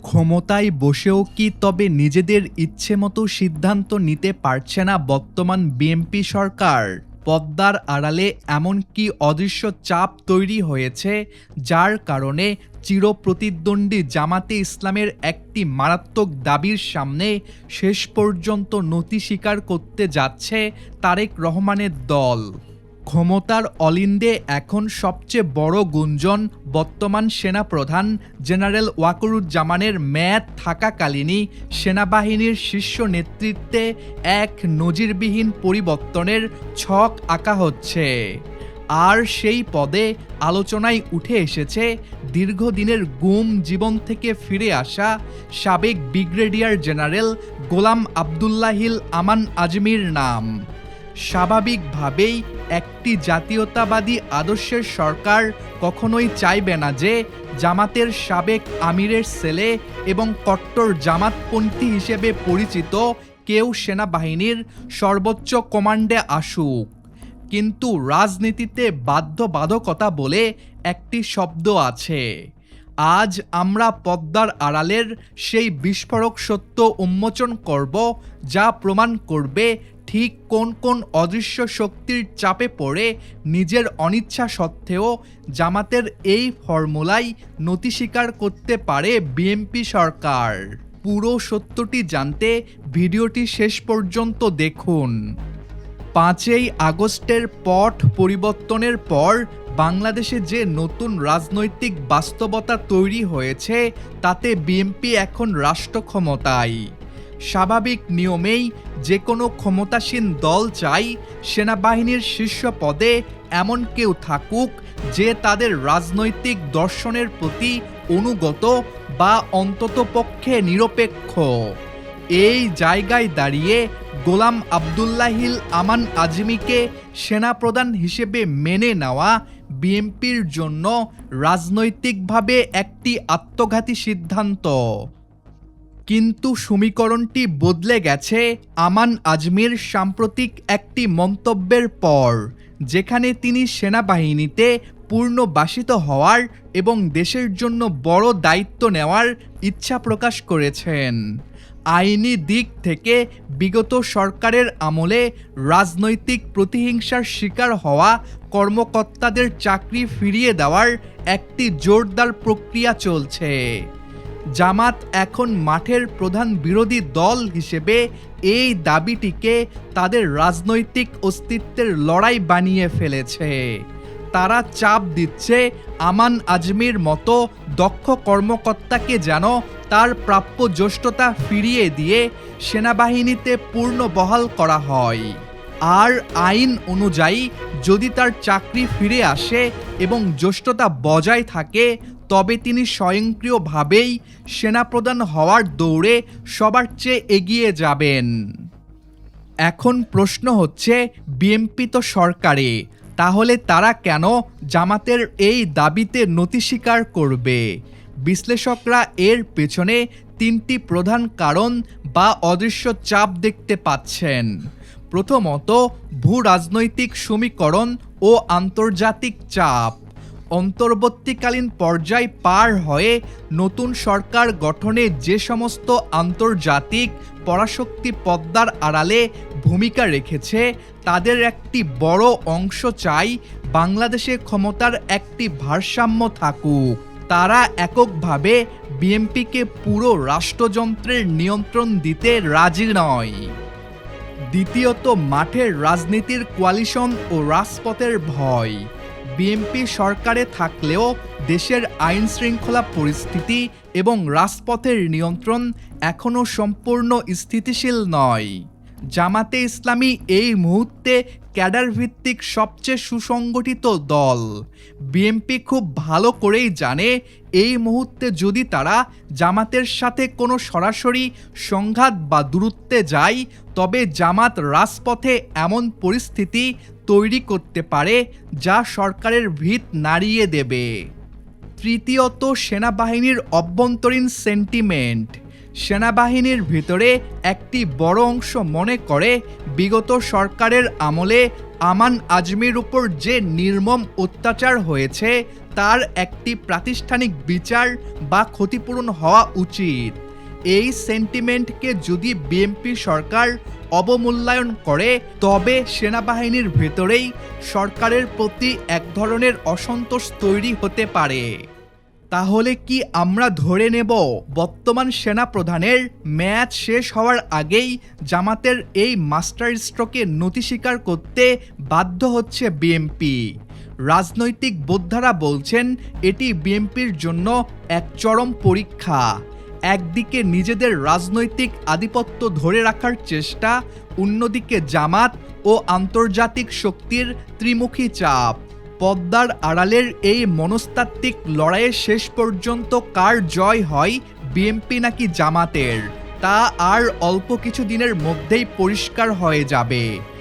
ক্ষমতায় বসেও কি তবে নিজেদের ইচ্ছেমতো সিদ্ধান্ত নিতে পারছে না বর্তমান বিএনপি সরকার? পর্দার আড়ালে এমন কি অদৃশ্য চাপ তৈরি হয়েছে যার কারণে চিরপ্রতিদ্বন্দ্বী জামাতে ইসলামের একটি মারাত্মক দাবির সামনে শেষ পর্যন্ত নতি স্বীকার করতে যাচ্ছে তারেক রহমানের দল? ক্ষমতার অলিন্দে এখন সবচেয়ে বড় গুঞ্জন বর্তমান সেনাপ্রধান জেনারেল ওয়াকারুজ্জামানের মেয়াদ থাকাকালীনই সেনাবাহিনীর শীর্ষ নেতৃত্বে এক নজিরবিহীন পরিবর্তনের ছক আঁকা হচ্ছে। আর সেই পদে আলোচনায় উঠে এসেছে দীর্ঘদিনের গুম জীবন থেকে ফিরে আসা সাবেক ব্রিগেডিয়ার জেনারেল গোলাম আবদুল্লাহিল আমান আজমির নাম। স্বাভাবিকভাবেই একটি জাতীয়তাবাদী আদর্শের সরকার কখনোই চাইবে না যে জামাতের সাবেক আমিরের ছেলে এবং কট্টর জামাতপন্থী হিসেবে পরিচিত কেউ সেনাবাহিনীর সর্বোচ্চ কমান্ডে আসুক। কিন্তু রাজনীতিতে বাধ্যবাধকতা বলে একটি শব্দ আছে। আজ আমরা পর্দার আড়ালের সেই বিস্ফোরক সত্য উন্মোচন করব, যা প্রমাণ করবে ঠিক কোন কোন অদৃশ্য শক্তির চাপে পড়ে নিজের অনিচ্ছা সত্ত্বেও জামাতের এই ফর্মুলাই নতি স্বীকার করতে পারে বিএনপি সরকার। পুরো সত্যটি জানতে ভিডিওটি শেষ পর্যন্ত দেখুন। 5ই আগস্টের পট পরিবর্তনের পর বাংলাদেশে যে নতুন রাজনৈতিক বাস্তবতা তৈরি হয়েছে তাতে বিএনপি এখন রাষ্ট্র ক্ষমতায়। স্বাভাবিক নিয়মেই যে কোনো ক্ষমতাসীন দল চাই সেনাবাহিনীর শীর্ষ পদে এমন কেউ থাকুক যে তাদের রাজনৈতিক দর্শনের প্রতি অনুগত বা অন্ততপক্ষে নিরপেক্ষ। এই জায়গায় দাঁড়িয়ে গোলাম আবদুল্লাহিল আমান আজমিকে সেনাপ্রধান হিসেবে মেনে নেওয়া বিএনপির জন্য রাজনৈতিকভাবে একটি আত্মঘাতী সিদ্ধান্ত। কিন্তু সমীকরণটি বদলে গেছে আমান আজমির সাম্প্রতিক একটি মন্তব্যের পর, যেখানে তিনি সেনাবাহিনীতে পুনর্বাসিত হওয়ার এবং দেশের জন্য বড় দায়িত্ব নেওয়ার ইচ্ছা প্রকাশ করেছেন। আইনি দিক থেকে বিগত সরকারের আমলে রাজনৈতিক প্রতিহিংসার শিকার হওয়া কর্মকর্তাদের চাকরি ফিরিয়ে দেওয়ার একটি জোরদার প্রক্রিয়া চলছে। জামাত এখন মাঠের প্রধান বিরোধী দল হিসেবে এই দাবিটিকে তাদের রাজনৈতিক অস্তিত্বের লড়াই বানিয়ে ফেলেছে। তারা চাপ দিচ্ছে আমান আজমির মতো দক্ষ কর্মকর্তাকে যেন তার প্রাপ্য জ্যেষ্ঠতা ফিরিয়ে দিয়ে সেনাবাহিনীতে পূর্ণ বহাল করা হয়। আর আইন অনুযায়ী যদি তার চাকরি ফিরে আসে এবং জ্যেষ্ঠতা বজায় থাকে তবে তিনি স্বয়ংক্রিয়ভাবেই সেনাপ্রধান হওয়ার দৌড়ে সবার চেয়ে এগিয়ে যাবেন। এখন প্রশ্ন হচ্ছে, বিএনপি তো সরকারে, তাহলে তারা কেন জামাতের এই দাবিতে নতি স্বীকার করবে? বিশ্লেষকরা এর পেছনে 3টি প্রধান কারণ বা অদৃশ্য চাপ দেখতে পাচ্ছেন। প্রথমত, ভূ রাজনৈতিক সমীকরণ ও আন্তর্জাতিক চাপ। অন্তর্বর্তীকালীন পর্যায় পার হয়ে নতুন সরকার গঠনে যে সমস্ত আন্তর্জাতিক পরাশক্তি পর্দার আড়ালে ভূমিকা রেখেছে তাদের একটি বড় অংশ চাই বাংলাদেশে ক্ষমতার একটি ভারসাম্য থাকুক। তারা এককভাবে বিএনপিকে পুরো রাষ্ট্রযন্ত্রের নিয়ন্ত্রণ দিতে রাজি নয়। দ্বিতীয়ত, মাঠের রাজনীতির কোয়ালিশন ও রাজপথের ভয়। বিএনপি সরকারে থাকলেও দেশের আইন শৃঙ্খলা পরিস্থিতি এবং রাজপথের নিয়ন্ত্রণ এখনও সম্পূর্ণ স্থিতিশীল নয়। জামাতে ইসলামী এই মুহূর্তে ক্যাডার ভিত্তিক সবচেয়ে সুসংগঠিত দল। বিএনপি খুব ভালো করেই জানে এই মুহূর্তে যদি তারা জামাতের সাথে কোনো সরাসরি সংঘাত বা দূরত্বে যায় তবে জামাত রাজপথে এমন পরিস্থিতি তৈরি করতে পারে যা সরকারের ভিত নাড়িয়ে দেবে। তৃতীয়ত, সেনাবাহিনীর অভ্যন্তরীণ সেন্টিমেন্ট। সেনাবাহিনীর ভিতরে একটি বড় অংশ মনে করে বিগত সরকারের আমলে আমান আজমির উপর যে নির্মম অত্যাচার হয়েছে তার একটি প্রাতিষ্ঠানিক বিচার বা ক্ষতিপূরণ হওয়া উচিত। এই সেন্টিমেন্টকে যদি বিএনপি সরকার অবমূল্যায়ন করে, তবে সেনাবাহিনীর ভেতরেই সরকারের প্রতি এক ধরনের অসন্তোষ তৈরি হতে পারে। তাহলে কি আমরা ধরে নেব বর্তমান সেনাপ্রধানের মেয়াদ শেষ হওয়ার আগেই জামাতের এই মাস্টার স্ট্রোকে নতি স্বীকার করতে বাধ্য হচ্ছে বিএনপি? রাজনৈতিক বোদ্ধারা বলছেন এটি বিএনপির জন্য এক চরম পরীক্ষা। একদিকে নিজেদের রাজনৈতিক আধিপত্য ধরে রাখার চেষ্টা, অন্যদিকে জামাত ও আন্তর্জাতিক শক্তির ত্রিমুখী চাপ। পদ্মার আড়ালের এই মনস্তাত্ত্বিক লড়াইয়ের শেষ পর্যন্ত কার জয় হয়, বিএনপি নাকি জামাতের, তা আর অল্প কিছু দিনের মধ্যেই পরিষ্কার হয়ে যাবে।